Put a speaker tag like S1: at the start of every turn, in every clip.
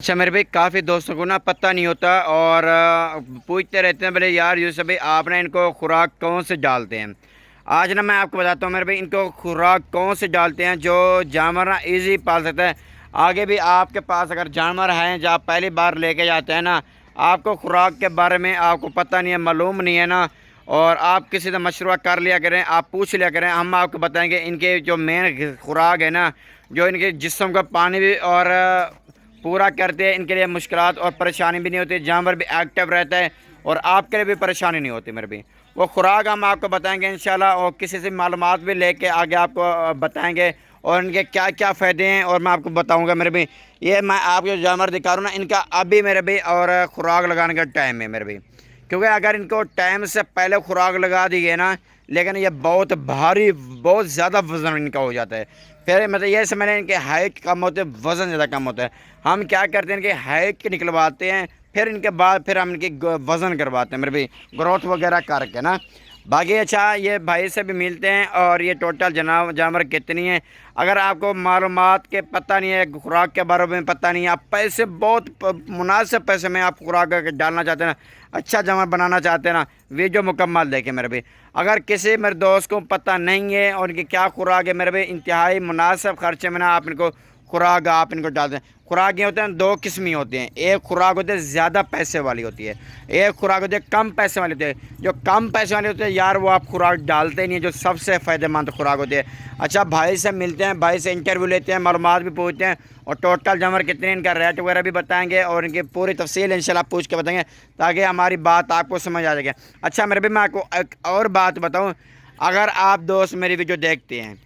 S1: अच्छा मेरे भाई काफ़ी दोस्तों को ना पता नहीं होता और पूछते रहते हैं बोले यार यूसुफ भाई आपने इनको खुराक कौन से डालते हैं। आज ना मैं आपको बताता हूँ मेरे भाई इनको खुराक कौन से डालते हैं जो जानवर ना इजी पाल सकता है। आगे भी आपके पास अगर जानवर हैं जो आप पहली बार लेके जाते हैं ना, आपको खुराक के बारे में आपको पता नहीं है, मालूम नहीं है ना, और आप किसी से मशवरा कर लिया करें, आप पूछ लिया करें, हम आपको बताएंगे इनके जो मेन खुराक है ना, जो इनके जिस्म का पानी भी और पूरा करते हैं। इनके लिए मुश्किलात और परेशानी भी नहीं होती, जानवर भी एक्टिव रहता है और आपके लिए भी परेशानी नहीं होती। मेरे भी वो खुराक हम आपको बताएंगे इंशाल्लाह, और किसी से मालूमात भी लेके आगे आपको बताएंगे और इनके क्या क्या फ़ायदे हैं और मैं आपको बताऊंगा। मेरे भी ये मैं आपको जानवर दिखा रहा हूँ ना, इनका अभी मेरे भी और खुराक लगाने का टाइम है मेरे भी, क्योंकि अगर इनको टाइम से पहले खुराक लगा दी गई ना, लेकिन ये बहुत भारी, बहुत ज़्यादा वज़न इनका हो जाता है। फिर मतलब ये समझ लें इनके हाइट कम होते हैं, वज़न ज़्यादा कम होता है। हम क्या करते हैं इनके हाइट निकलवाते हैं, फिर इनके बाद फिर हम इनकी वज़न करवाते हैं मेरे भी, ग्रोथ वगैरह करके ना। बाकी अच्छा ये भाई से भी मिलते हैं और ये टोटल जानवर कितनी है, अगर आपको मालूमात के पता नहीं है, खुराक के बारे में पता नहीं है, आप पैसे बहुत मुनासिब पैसे में आप खुराक डालना चाहते हैं ना, अच्छा जानवर बनाना चाहते हैं ना, वीडियो मुकम्मल देखें मेरे भाई। अगर किसी मेरे दोस्त को पता नहीं है और इनकी क्या खुराक है मेरे भाई, इंतहाई मुनासिब खर्चे में ना आप इनको खुराक आप इनको डालते हैं। खुराक ये होते हैं दो किस्में होती हैं, एक खुराक होती है ज़्यादा पैसे वाली होती है, एक खुराक होती है कम पैसे वाली होती है। जो कम पैसे वाली होती है यार वो आप खुराक डालते नहीं है, जो सबसे फ़ायदेमंद खुराक होती है। अच्छा भाई से मिलते हैं, भाई से इंटरव्यू लेते हैं, मालूमात भी पूछते हैं और टोटल जानवर कितने, इनका रेट वगैरह भी बताएंगे और इनकी पूरी तफसील इंशाल्लाह पूछ के बताएंगे, ताकि हमारी बात आपको समझ आ जाएगी। अच्छा मेरे भी मैं आपको एक और बात बताऊँ, अगर आप दोस्त मेरी वीडियो देखते हैं,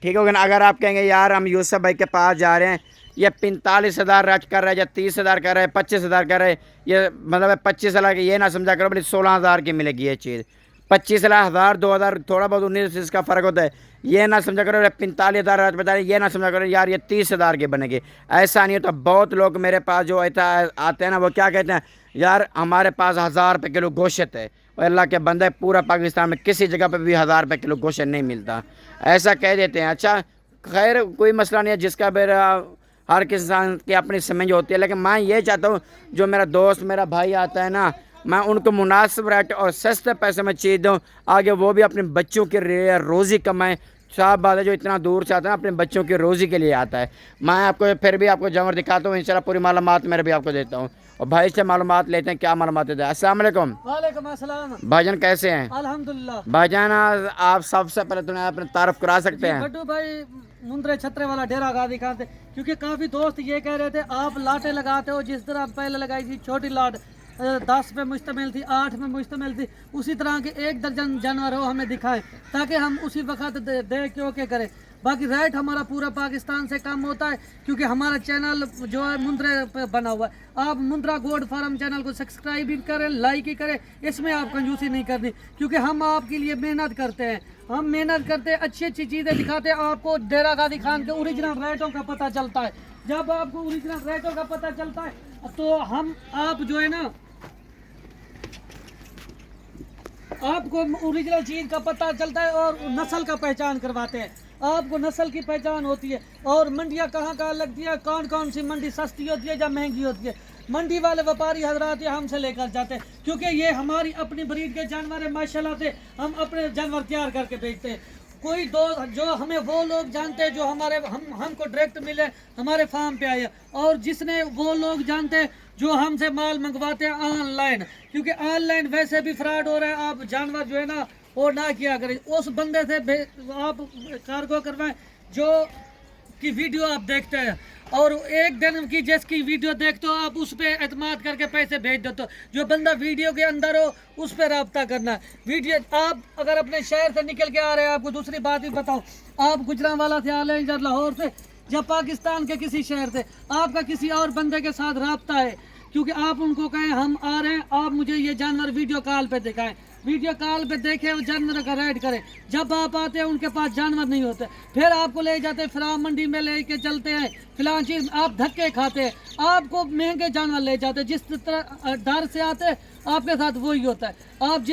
S1: ठीक होगा ना, अगर आप कहेंगे यार हम यूसुफ भाई के पास जा रहे हैं, ये 45,000 रेट कर रहा है या 30,000 कर रहा है, 25,000 कर रहा है, ये मतलब 25,000 की, ये ना समझा करो बोले 16,000 की मिलेगी ये चीज़। 25,000 2,000 थोड़ा बहुत 19 का फ़र्क होता है, ये ना समझा करो 45,000 रेट बता रहे, ये ना समझा करो यार ये 30,000 की बनेगी। ऐसा नहीं होता। बहुत लोग मेरे पास जो आते हैं ना, वो क्या कहते हैं यार हमारे पास 1,000 रुपये किलो गोश्त है, और अल्लाह के बंदे पूरा पाकिस्तान में किसी जगह पे भी 1,000 रुपये किलो गोश्त नहीं मिलता, ऐसा कह देते हैं। अच्छा खैर कोई मसला नहीं है, जिसका मेरा हर किसान की अपनी समझ होती है, लेकिन मैं ये चाहता हूँ जो मेरा दोस्त मेरा भाई आता है ना, मैं उनको मुनासिब रेट और सस्ते पैसे में चीज़ दूँ, आगे वो भी अपने बच्चों की रोज़ी कमाएँ। साफ बात है, जो इतना दूर से आता है अपने बच्चों की रोज़ी के लिए आता है। मैं आपको फिर भी आपको जानवर दिखाता हूँ इंशाल्लाह, पूरी मालूमात मेरे भी आपको देता हूँ और भाई से मालूमात लेते हैं, क्या मालूमात देते हैं। अस्सलाम वालेकुम।
S2: वालेकुम अस्सलाम।
S1: भाईजान कैसे हैं?
S2: अल्हम्दुलिल्लाह।
S1: भाईजान आप सबसे पहले तो अपने तारफ़ करा सकते हैं?
S2: गड्डू भाई मुंद्रे छतरे वाला डेरा गादी खाते, क्योंकि काफ़ी दोस्त ये कह रहे थे आप लाटें लगाते हो, जिस तरह पहले लगाई थी छोटी लाट 10 पे मुश्तमिल थी, 8 में मुश्तमिल थी, उसी तरह के 1 दर्जन जानवर हो हमें दिखाएं, ताकि हम उसी वक्त देख के ओके करें। बाकी रेट हमारा पूरा पाकिस्तान से कम होता है, क्योंकि हमारा चैनल जो है मुंद्रे पे बना हुआ है। आप मुंद्रा गोड फार्म चैनल को सब्सक्राइब भी करें, लाइक ही करें, इसमें आप कंजूसी नहीं करनी, क्योंकि हम आपके लिए मेहनत करते हैं। हम मेहनत करते हैं, अच्छी अच्छी चीज़ें दिखाते हैं आपको। डेरा गादी खान के ओरिजिनल रेटों का पता चलता है। जब आपको ओरिजिनल रेटों का पता चलता है तो हम आप जो है ना, आपको ओरिजिनल चीज़ का पता चलता है और नस्ल का पहचान करवाते हैं। आपको नस्ल की पहचान होती है और मंडियाँ कहाँ कहाँ लगती है, कौन कौन सी मंडी सस्ती होती है या महंगी होती है। मंडी वाले व्यापारी हजरात ये हमसे लेकर जाते हैं, क्योंकि ये हमारी अपनी ब्रीड के जानवर है। माशाल्लाह से हम अपने जानवर तैयार करके बेचते हैं। कोई दोस्त जो हमें वो लोग जानते हैं जो हमारे हमको डायरेक्ट मिले, हमारे फार्म पे आए, और जिसने वो लोग जानते हैं जो हमसे माल मंगवाते हैं ऑनलाइन, क्योंकि ऑनलाइन वैसे भी फ्रॉड हो रहा है। आप जानवर जो है ना वो ना किया करें, उस बंदे से आप कार्गो करवाएं जो की वीडियो आप देखते हैं, और एक दिन की जिसकी वीडियो देखते हो आप उस पर एतमाद करके पैसे भेज देते हो। जो बंदा वीडियो के अंदर हो उस पर रब्ता करना है। वीडियो आप अगर अपने शहर से निकल के आ रहे हैं, आपको दूसरी बात भी बताओ, आप गुजरांवाला से आ रहे हैं, लाहौर से, या पाकिस्तान के किसी शहर से, आपका किसी और बंदे के साथ रब्ता है, क्योंकि आप उनको कहें हम आ रहे हैं, आप मुझे ये जानवर वीडियो कॉल पे दिखाएं, वीडियो कॉल पे देखे उस जानवर का रेट करें। जब आप आते हैं उनके पास जानवर नहीं होते, फिर आपको ले जाते हैं फिलहाल मंडी में लेके चलते हैं, फिलहाल चीज़ आप धक्के खाते हैं, आपको महंगे जानवर ले जाते हैं। जिस तरह डर से आते हैं आपके साथ वही होता है। आप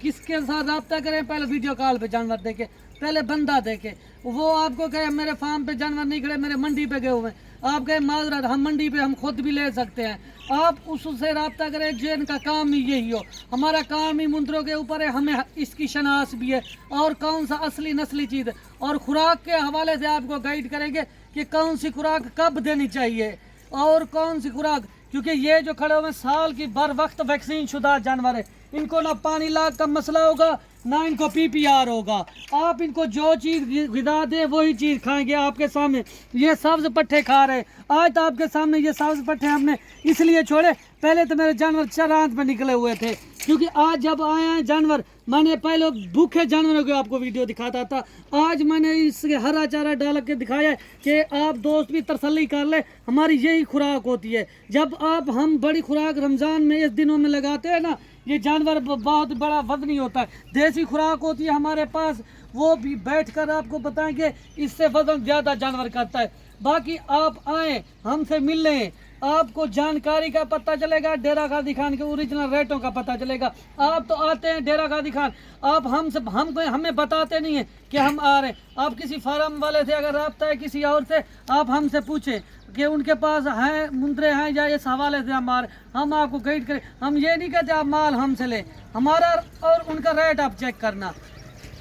S2: किसके साथ रब्ता करें, पहले वीडियो कॉल पे जानवर देखे, पहले बंदा देखे, वो आपको कहे मेरे फार्म पे जानवर नहीं खड़े, मेरे मंडी पे गए हुए हैं, आप कहें माजरत हम मंडी पे हम खुद भी ले सकते हैं, आप उससे रब्ता करें जिनका काम ही यही हो। हमारा काम ही मुंदरों के ऊपर है, हमें इसकी शनाख्त भी है और कौन सा असली नस्ली चीज़ है, और खुराक के हवाले से आपको गाइड करेंगे कि कौन सी खुराक कब देनी चाहिए और कौन सी खुराक, क्योंकि ये जो खड़े हुए साल की बर वक्त वैक्सीन शुदा जानवर है, इनको ना पानी लाग का मसला होगा ना इनको PPR होगा। आप इनको जो चीज़ गिदा दे वही चीज़ खाएंगे। आपके सामने ये सब्ज पट्टे खा रहे, आज तो आपके सामने ये सब्ज पट्टे हमने इसलिए छोड़े, पहले तो मेरे जानवर चरांत पे निकले हुए थे, क्योंकि आज जब आए हैं जानवर, मैंने पहले भूखे जानवरों को आपको वीडियो दिखाता था, आज मैंने इसके हरा चारा डाल के दिखाया है कि आप दोस्त भी तसल्ली कर ले, हमारी यही खुराक होती है। जब आप हम बड़ी खुराक रमज़ान में इस दिनों में लगाते हैं ना, ये जानवर बहुत बड़ा वजनी होता है, देसी खुराक होती है हमारे पास, वो भी बैठकर आपको बताएंगे, इससे वजन ज़्यादा जानवर करता है। बाकी आप आए हमसे मिल लें, आपको जानकारी का पता चलेगा, डेरा गाजी खान के ओरिजिनल रेटों का पता चलेगा। आप तो आते हैं डेरा गाजी खान, आप हमें बताते नहीं हैं कि हम आ रहे हैं। आप किसी फार्म वाले से अगर रब्ता है किसी और से, आप हमसे पूछें कि उनके पास हैं मुंदरे हैं या इस हवाले से हम आपको गाइड करें। हम ये नहीं कहते आप माल हमसे लें, हमारा और उनका रेट आप चेक करना,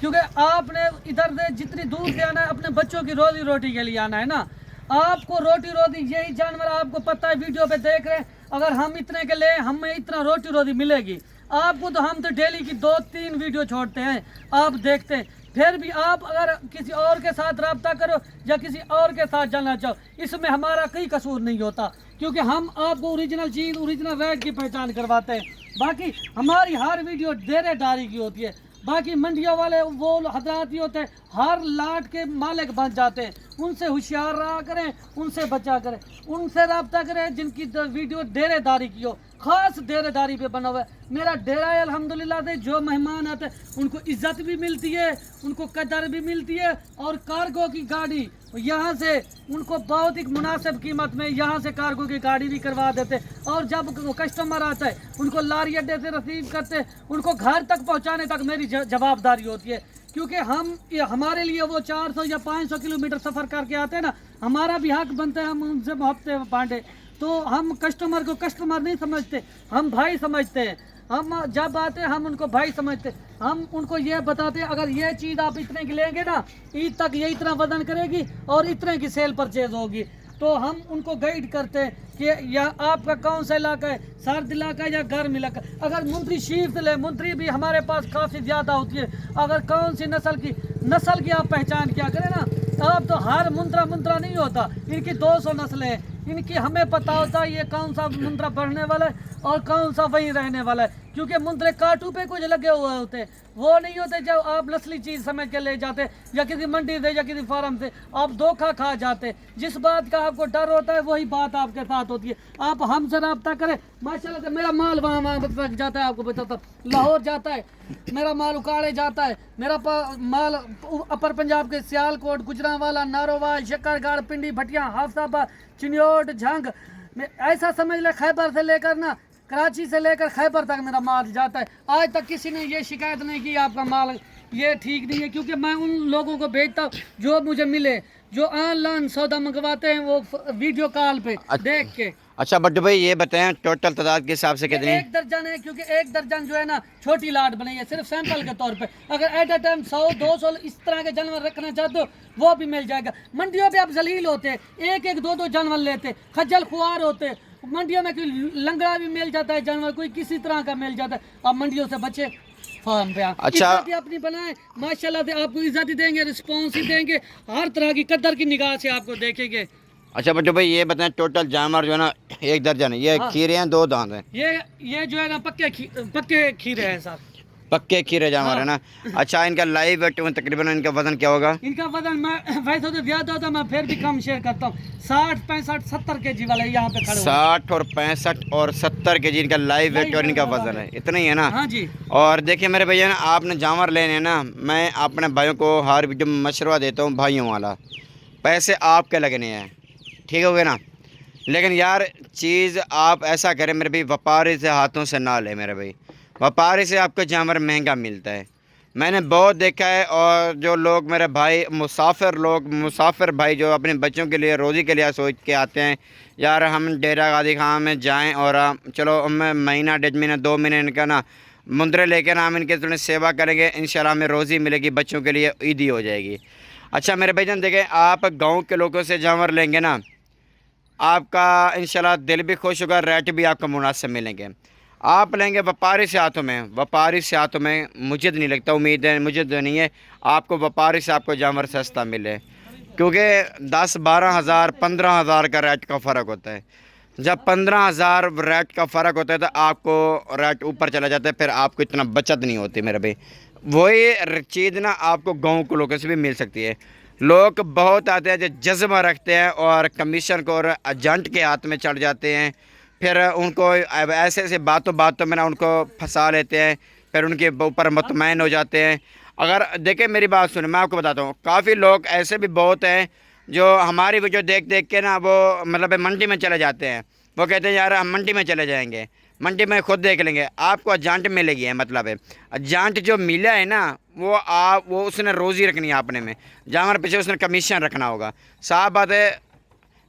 S2: क्योंकि आपने इधर से जितनी दूर से आना है अपने बच्चों की रोजी रोटी के लिए आना है ना। आपको रोटी रोटी यही जानवर आपको पता है, वीडियो पे देख रहे हैं, अगर हम इतने के ले हमें इतना रोटी रोटी मिलेगी आपको, तो हम तो डेली की 2-3 वीडियो छोड़ते हैं, आप देखते हैं। फिर भी आप अगर किसी और के साथ रब्ता करो या किसी और के साथ जाना चाहो, इसमें हमारा कोई कसूर नहीं होता, क्योंकि हम आपको ओरिजिनल चीज़ ओरिजिनल रेट की पहचान करवाते हैं। बाकी हमारी हर वीडियो डेरेदारी की होती है। बाकी मंडियों वाले वो हजरात ही होते हैं, हर लाट के मालिक बन जाते हैं, उनसे होशियार रहा करें, उनसे बचा करें, उनसे रब्ता करें जिनकी वीडियो डेरेदारी की हो, ख़ास डेरेदारी पे बना हुआ है। मेरा डेरा है अल्हम्दुलिल्लाह से, जो मेहमान आते हैं उनको इज्जत भी मिलती है, उनको कदर भी मिलती है, और कार्गो की गाड़ी यहाँ से उनको बहुत ही मुनासिब कीमत में यहाँ से कार्गो की गाड़ी भी करवा देते, और जब कस्टमर आता है उनको लारी अड्डे से रिसीव करते, उनको घर तक पहुँचाने तक मेरी जवाबदारी होती है, क्योंकि हमारे लिए वो 400 या 500 किलोमीटर सफ़र करके आते हैं ना, हमारा भी हक बनता है हम उनसे मोहब्बत बांटे। तो हम कस्टमर को कस्टमर नहीं समझते, हम भाई समझते हैं। हम जब आते हैं हम उनको भाई समझते हैं, हम उनको ये बताते हैं अगर ये चीज़ आप इतने की लेंगे ना, ईद तक ये इतना वजन करेगी और इतने की सेल परचेज होगी। तो हम उनको गाइड करते हैं कि या आपका कौन सा इलाका है, सर्द इलाका या गर्म इलाका। अगर मुंदरी शीफ से ले, मुंदरी भी हमारे पास काफ़ी ज़्यादा होती है, अगर कौन सी नस्ल की आप पहचान क्या करें ना, अब तो हर मुंद्रा नहीं होता, इनकी 200 नस्लें हैं, इनकी हमें पता होता है ये कौन सा मुंद्रा बढ़ने वाला है और कौन सा वहीं रहने वाला है, क्योंकि मुंद्रे काटू पे कुछ लगे हुए होते हैं, वो नहीं होते जब आप नस्ली चीज़ समझ के ले जाते या किसी मंडी से या किसी फार्म से, आप धोखा खा जाते। जिस बात का आपको डर होता है वही बात आपके साथ होती है। आप हमसे रब्ता करें, माशाल्लाह से मेरा माल वहाँ तक जाता है, आपको बताता हूँ लाहौर जाता है मेरा माल, उकाड़े जाता है मेरा माल, अपर पंजाब के सियालकोट, गुजरांवाला, नारोवाल, शक्करगढ़, पिंडी, भटिया, हाफसाबाद, चिन्योट, झंग, ऐसा समझ ले खैबर से लेकर ना कराची से लेकर खैबर तक मेरा माल जाता है। आज तक किसी ने ये शिकायत नहीं की आपका माल ये ठीक नहीं है, क्योंकि मैं उन लोगों को भेजता हूँ जो मुझे मिले, जो ऑनलाइन सौदा मंगवाते हैं वो वीडियो कॉल पे देख के।
S1: अच्छा बड्डू भाई ये बताएं टोटल तादाद के हिसाब से कितने?
S2: 1 दर्जन है, क्योंकि 1 दर्जन जो है ना छोटी लाट बनाई है सिर्फ सैंपल के तौर पे। अगर एट ए टाइम 100-200 इस तरह के जानवर रखना चाहते हो वो भी मिल जाएगा। मंडियों पे आप जलील होते हैं, 1-1, 2-2 जानवर लेते, खज्जल खुआर होते, मंडियों में कोई लंगड़ा भी मिल जाता है जानवर, कोई किसी तरह का मिल जाता है। आप मंडियों से बचे, फार्म पे
S1: अच्छा
S2: अपनी बनाए, माशाल्लाह से आपको इज्जत ही देंगे, रिस्पॉन्स ही देंगे, हर तरह की कदर की निगाह से आपको देखेंगे।
S1: अच्छा बड्डू भाई ये बताएं टोटल जानवर जो है ना 1 दर्जन है, ये खीरे हैं 2 दांत हैं?
S2: ये जो है ना पक्के खीरे हैं साहब,
S1: पक्के खीरे जानवर है ना। अच्छा इनका लाइव वेट तकरीबन इनका वजन क्या होगा?
S2: इनका वजन मैं वैसे तो ज़्यादा होता, मैं फिर भी कम शेयर करता हूँ, 60, 65, 70 kg वाला यहाँ पे खड़े
S1: 60 और 65 और 70 kg इनका लाइव वेट और इनका वजन है, इतना ही है ना?
S2: हाँ जी।
S1: और देखिए मेरे भैया ना, आपने जानवर लेने हैं ना, मैं अपने भाइयों को हर वीडियो में मशवरा देता हूँ भाइयों वाला, पैसे आपके लगने हैं, ठीक हो गया ना, लेकिन यार चीज़ आप ऐसा करें मेरे भाई, व्यापारी से हाथों से ना ले मेरे भाई, व्यापारी से आपको जानवर महंगा मिलता है, मैंने बहुत देखा है। और जो लोग मेरे भाई मुसाफिर भाई जो अपने बच्चों के लिए रोज़ी के लिए सोच के आते हैं, यार हम डेरा गादी खां में जाएं और चलो हमें महीना 1.5 महीना 2 महीने इनका ना मुंदरे लेकर हम इनके थोड़ी सेवा करेंगे, इंशाल्लाह हमें रोज़ी मिलेगी, बच्चों के लिए ईदी हो जाएगी। अच्छा मेरे भाईजान देखें, आप गाँव के लोगों से जानवर लेंगे ना, आपका इंशाल्लाह दिल भी खुश होगा, रेट भी आपको मुनासिब मिलेंगे। आप लेंगे व्यापारी से हाथों में, मुझे तो नहीं लगता, उम्मीद है मुझे तो नहीं है आपको व्यापारी से आपको जानवर सस्ता मिले, क्योंकि 10-12 हज़ार 15 हज़ार का रेट का फ़र्क होता है। जब 15 हज़ार रेट का फ़र्क होता है तो आपको रेट ऊपर चला जाता है, फिर आपको इतना बचत नहीं होती मेरे भाई। वही चीज़ ना आपको गाँव के लोगों से भी मिल सकती है। लोग बहुत आते हैं जो जज्बा रखते हैं और कमीशन को और एजेंट के हाथ में चढ़ जाते हैं, फिर उनको ऐसे ऐसे बातों में ना उनको फंसा लेते हैं, फिर उनके ऊपर मुतमैन हो जाते हैं। अगर देखें मेरी बात सुने, मैं आपको बताता हूँ, काफ़ी लोग ऐसे भी बहुत हैं जो हमारी वीडियो देख देख के ना वो मतलब मंडी में चले जाते हैं। वो कहते हैं यार हम मंडी में चले जाएंगे, मंडी में खुद देख लेंगे, आपको एजेंट मिलेगी है, मतलब है एजेंट जो मिला है ना वो उसने रोज़ी रखनी है अपने में, जानवर पीछे उसने कमीशन रखना होगा। साफ बात है,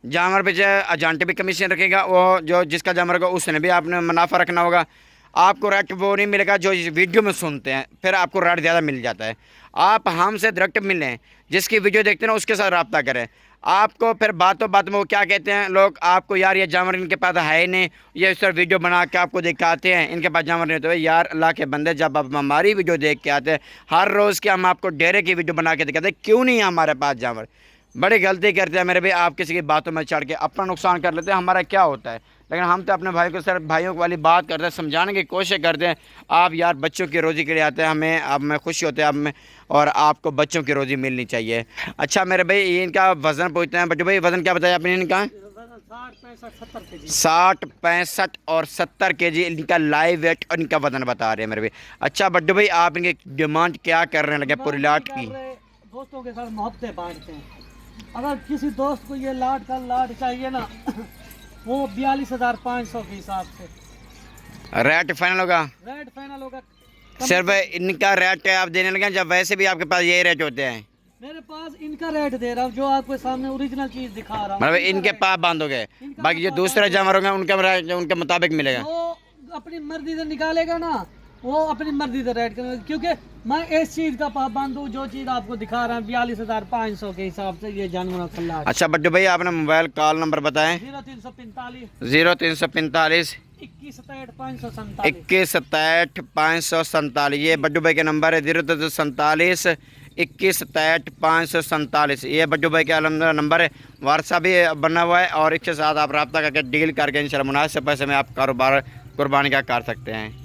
S1: जानवर पीछे एजेंट भी कमीशन रखेगा, वो जो जिसका जानवर होगा उसने भी आपने मुनाफा रखना होगा। आपको रेट वो नहीं मिलेगा जो इस वीडियो में सुनते हैं, फिर आपको रेट ज़्यादा मिल जाता है। आप हमसे डायरेक्ट मिलें, जिसकी वीडियो देखते हैं ना उसके साथ रब्ता करें। आपको फिर बातों बात में वो क्या कहते हैं लोग, आपको यार ये जानवर इनके पास है ही नहीं, ये इस तरह वीडियो बना के आपको दिखाते हैं इनके पास जानवर नहीं। तो यार अल्लाह के बंदे, जब आप हमारी वीडियो देख के आते हैं, हर रोज़ के हम आपको डेरे की वीडियो बना के दिखाते हैं, क्यों नहीं है हमारे पास जानवर। बड़ी गलती करते हैं मेरे भाई, आप किसी की बातों में चढ़ के अपना नुकसान कर लेते हैं, हमारा क्या होता है। लेकिन हम तो अपने भाई को सिर्फ भाइयों वाली बात करते हैं, समझाने की कोशिश करते हैं। आप यार बच्चों की रोज़ी के लिए आते हैं, हमें अब में खुशी होते हैं अब में, और आपको बच्चों की रोज़ी मिलनी चाहिए। अच्छा मेरे भाई, ये इनका वज़न पूछते हैं, बच्चों भाई वज़न क्या बताया आपने इनका? 60, 65 और 70 kg इनका लाइव वेट और इनका वज़न बता रहे हैं मेरे भाई। अच्छा बड्डू भाई, आप इनकी डिमांड क्या करने लगे पूरी लाट की?
S2: दोस्तों के साथ मोहब्बतें बांटते हैं। अगर किसी दोस्त को ये लाट चाहिए ना वो 42,500 के हिसाब से
S1: रेट फाइनल होगा।
S2: रेट फाइनल होगा।
S1: सिर्फ इनका रेट आप देने लगे, जब वैसे भी आपके पास यही रेट होते हैं?
S2: मेरे पास इनका रेट दे रहा हूँ, जो आपके सामने ओरिजिनल चीज दिखा रहा हूँ।
S1: मतलब इनके पास बांधोगे, बाकी जो दूसरे जानवर होंगे उनके मुताबिक मिलेगा।
S2: वो अपनी मर्जी से निकालेगा ना, वो अपनी मर्जी से रेट करेगा, क्योंकि मैं इस चीज का पाबंद हूँ जो चीज आपको दिखा रहा हूँ 42,500 के हिसाब से ये जानवर का लाट।
S1: अच्छा बड्डू भाई, आपने मोबाइल कॉल नंबर बताएं?
S2: 0345
S1: 21 547। ये बड्डू भाई का नंबर है, 0345 21 547। ये बड्डू भाई का नंबर है, व्हाट्सएप भी बना हुआ है, और इसके साथ आप रब्ता करके डील करके इंशाल्लाह मुनासिब पैसे में आप कारोबार कुर्बानी का कर सकते हैं।